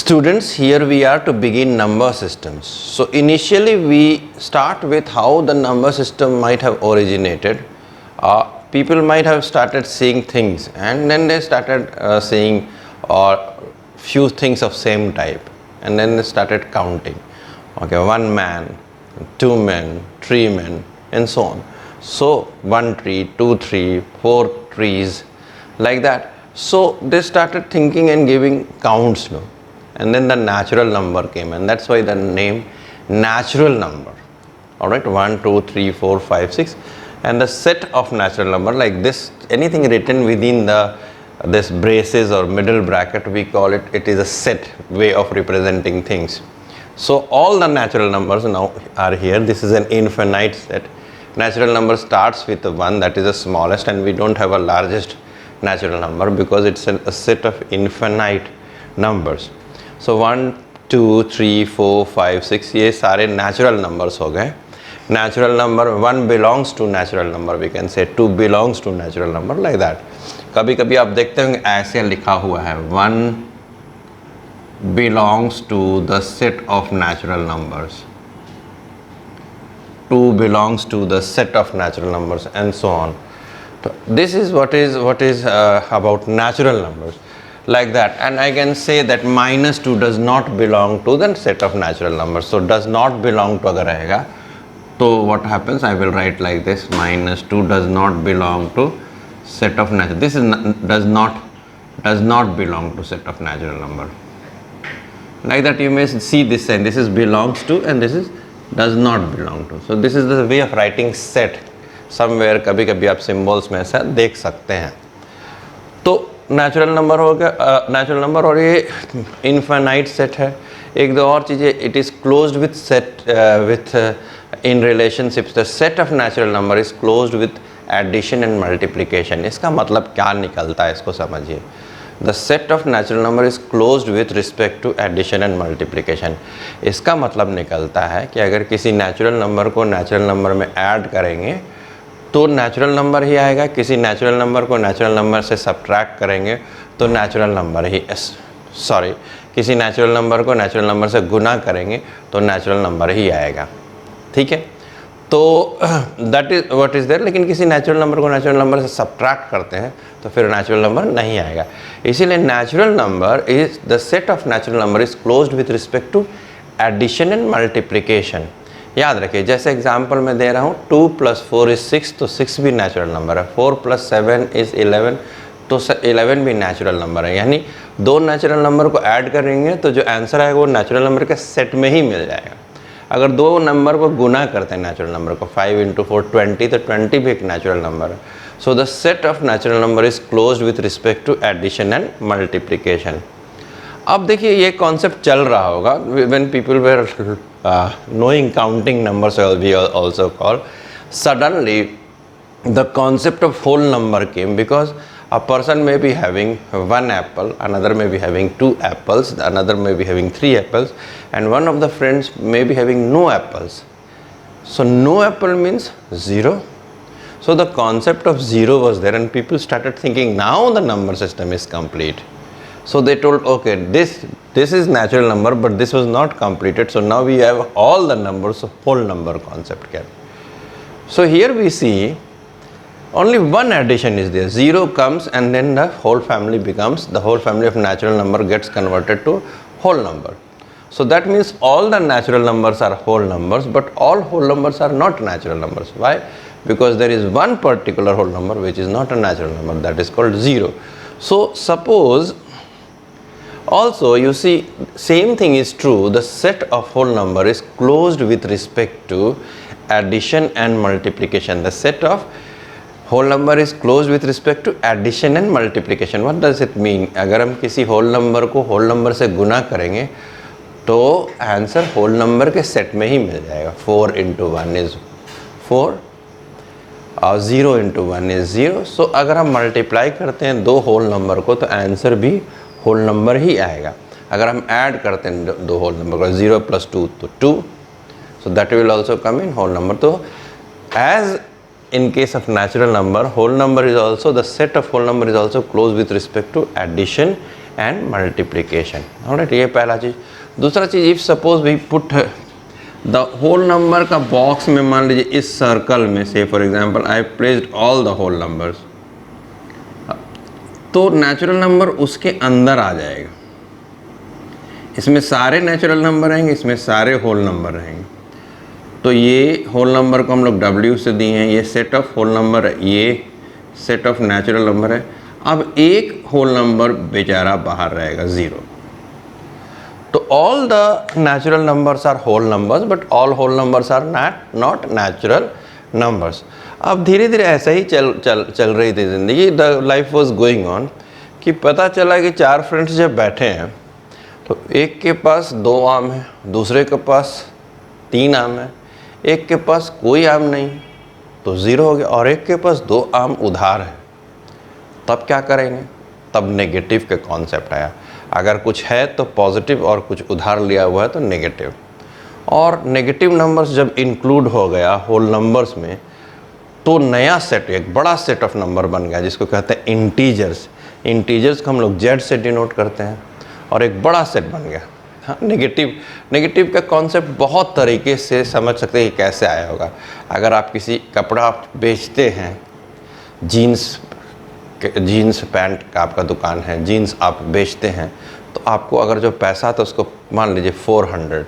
Students, here we are to begin number systems. So initially we start with how the number system might have originated. People might have started seeing things and then they started seeing few things of same type, and then they started counting. Okay, one man, two men, three men, and so on. So one tree, two tree, four trees, like that. So they started thinking and giving counts, no? And then the natural number came, and that's why the name natural number. All right, 1 2 3 4 5 6, and the set of natural number like this, anything written within the this braces or middle bracket, we call it, it is a set way of representing things. So all the natural numbers now are here. This is an infinite set. Natural number starts with the 1, that is the smallest, and we don't have a largest natural number because it's a set of infinite numbers. So 1 2 3 4 5 6, ये सारे natural numbers हो गए. Natural number 1 belongs to natural number, we can say 2 belongs to natural number, like that. कभी कभी आप देखते होंगे ऐसे लिखा हुआ है 1 belongs to the set of natural numbers, 2 belongs to the set of natural numbers, and so on. So this is what is about natural numbers, like that. And I can say that -2 does not belong to the set of natural numbers. So does not belong to अगर रहेगा तो what happens, I will write like this, -2 does not belong to set of natural. This is does not belong to set of natural number, like that. You may see this sign, this is belongs to and this is does not belong to. So this is the way of writing set. Somewhere कभी कभी आप symbols में ऐसा देख सकते हैं. तो natural number हो गया, नेचुरल नंबर, और ये इनफाइनाइट सेट है. एक दो और चीज़ें, it is closed with set with in relationships. The set of natural number is closed with addition and multiplication. इसका मतलब क्या निकलता है, इसको समझिए. The set of natural number is closed with respect to addition and multiplication. इसका मतलब निकलता है कि अगर किसी नेचुरल नंबर को नेचुरल नंबर में ऐड करेंगे तो नेचुरल नंबर ही आएगा. किसी नेचुरल नंबर को नेचुरल नंबर से सब्ट्रैक्ट करेंगे तो नेचुरल नंबर ही, सॉरी, किसी नेचुरल नंबर को नेचुरल नंबर से गुना करेंगे तो नेचुरल नंबर ही आएगा. ठीक है, तो that is what is there. लेकिन किसी नेचुरल नंबर को नेचुरल नंबर से सब्ट्रैक्ट करते हैं तो फिर नेचुरल नंबर नहीं आएगा. इसीलिए natural number is the set of natural number is closed with respect to addition and multiplication. याद रखिए, जैसे एग्जांपल मैं दे रहा हूँ 2 + 4 = 6, तो 6 भी नेचुरल नंबर है. 4 + 7 = 11, तो 11 भी नेचुरल नंबर है. यानी दो नेचुरल नंबर को ऐड करेंगे तो जो आंसर आएगा वो नेचुरल नंबर के सेट में ही मिल जाएगा. अगर दो नंबर को गुना करते हैं नेचुरल नंबर को, 5 × 4 = 20, तो 20 भी एक नेचुरल नंबर है. So the set of natural number is closed with respect to addition and multiplication. अब देखिए, ये कॉन्सेप्ट चल रहा होगा when people were knowing counting numbers, we also call, suddenly the concept of whole number came, because a person may be having 1 apple, another may be having 2 apples, another may be having 3 apples, and one of the friends may be having no apples. So no apple means 0. So the concept of 0 was there, and people started thinking now the number system is complete. So they told, okay, this is natural number, but this was not completed. So now we have all the numbers, so whole number concept came. So here we see only one addition is there. 0 comes and then the whole family becomes, the whole family of natural number gets converted to whole number. So that means all the natural numbers are whole numbers, but all whole numbers are not natural numbers. Why? Because there is one particular whole number which is not a natural number, that is called 0. So suppose, also you see, same thing is true, the set of whole number is closed with respect to addition and multiplication. The set of whole number is closed with respect to addition and multiplication. What does it mean? अगर हम किसी whole number को whole number से गुना करेंगे तो answer whole number के set में ही मिल जाएगा. 4 × 1 is 4 और 0 × 1 is 0. सो अगर हम मल्टीप्लाई करते हैं दो होल नंबर को तो आंसर भी होल नंबर ही आएगा. अगर हम ऐड करते हैं दो होल नंबर को, 0 + 2 तो 2, so that will also come in whole number. So as in case of natural number, whole number is also, the set of whole number is also closed with respect to addition and multiplication. Alright, ये पहला चीज़। दूसरा चीज़, if suppose we put the whole number का box में, मान लीजिए इस सर्कल में, say for example I placed all the whole numbers, तो नेचुरल नंबर उसके अंदर आ जाएगा। इसमें सारे नेचुरल नंबर रहेंगे, इसमें सारे होल नंबर रहेंगे। तो ये होल नंबर को हम लोग W से दिए हैं, ये सेट ऑफ होल नंबर है, ये सेट ऑफ नेचुरल नंबर है। अब एक होल नंबर बेचारा बाहर रहेगा, 0। तो all the natural numbers are whole numbers, but all whole numbers are not natural numbers. अब धीरे धीरे ऐसा ही चल रही थी ज़िंदगी, the life was going on, कि पता चला कि 4 फ्रेंड्स जब बैठे हैं तो एक के पास 2 आम है, दूसरे के पास 3 आम है, एक के पास कोई आम नहीं तो 0 हो गया, और एक के पास 2 आम उधार है। तब क्या करेंगे? तब नेगेटिव के कॉन्सेप्ट आया। अगर कुछ है तो पॉजिटिव, और कुछ उधार लिया हुआ है तो नेगेटिव। और नेगेटिव नंबर्स जब इंक्लूड हो गया होल नंबर्स में, तो नया सेट, एक बड़ा सेट ऑफ नंबर बन गया जिसको कहते हैं इंटीजर्स। इंटीजर्स को हम लोग Z से डिनोट करते हैं, और एक बड़ा सेट बन गया। हाँ, नेगेटिव का कॉन्सेप्ट बहुत तरीके से समझ सकते हैं कि कैसे आया होगा। अगर आप किसी कपड़ा बेचते हैं, जीन्स पैंट का आपका दुकान है, जीन्स आप बेचते हैं, तो आपको अगर जो पैसा था उसको मान लीजिए 400,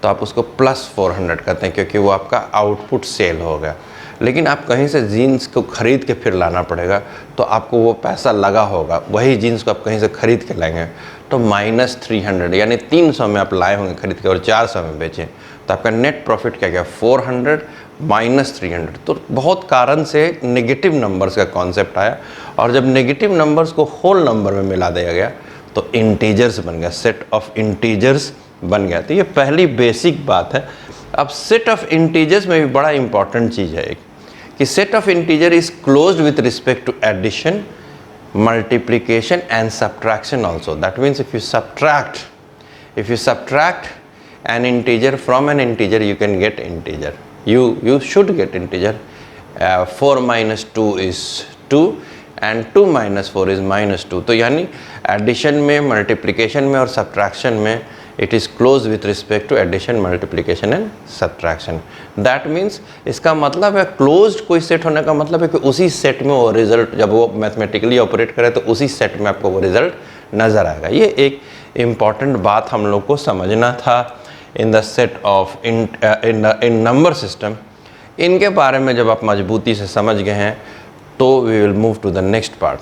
तो आप उसको +400 करते हैं, क्योंकि वो आपका आउटपुट सेल हो गया। लेकिन आप कहीं से जीन्स को ख़रीद के फिर लाना पड़ेगा, तो आपको वो पैसा लगा होगा। वही जीन्स को आप कहीं से ख़रीद के लाएंगे तो -300, यानी 300 में आप लाए होंगे खरीद के और 400 में बेचें, तो आपका नेट प्रॉफिट क्या गया? 400 -300। तो बहुत कारण से नेगेटिव नंबर्स का कॉन्सेप्ट आया, और जब नेगेटिव नंबर्स को होल नंबर में मिला दिया गया तो इंटीजर्स बन गया, सेट ऑफ इंटीजर्स बन गया। तो ये पहली बेसिक बात है। अब सेट ऑफ इंटीजर्स में भी बड़ा इंपॉर्टेंट चीज़ है एक, कि set of integer is closed with respect to addition, multiplication and subtraction also. That means if you subtract an integer from an integer, you can get integer. You should get integer. 4 minus 2 is 2 and 2 minus 4 is -2. तो यानी addition में, multiplication में और subtraction में it is close with respect to addition, multiplication and subtraction. That means, इसका मतलब है closed कोई सेट होने का मतलब है कि उसी सेट में वो रिजल्ट, जब वो मैथमेटिकली ऑपरेट करे तो उसी सेट में आपको वो रिजल्ट नज़र आएगा। ये एक इम्पॉर्टेंट बात हम लोग को समझना था in the set of in number system. इनके बारे में जब आप मजबूती से समझ गए हैं तो we will move to the next part.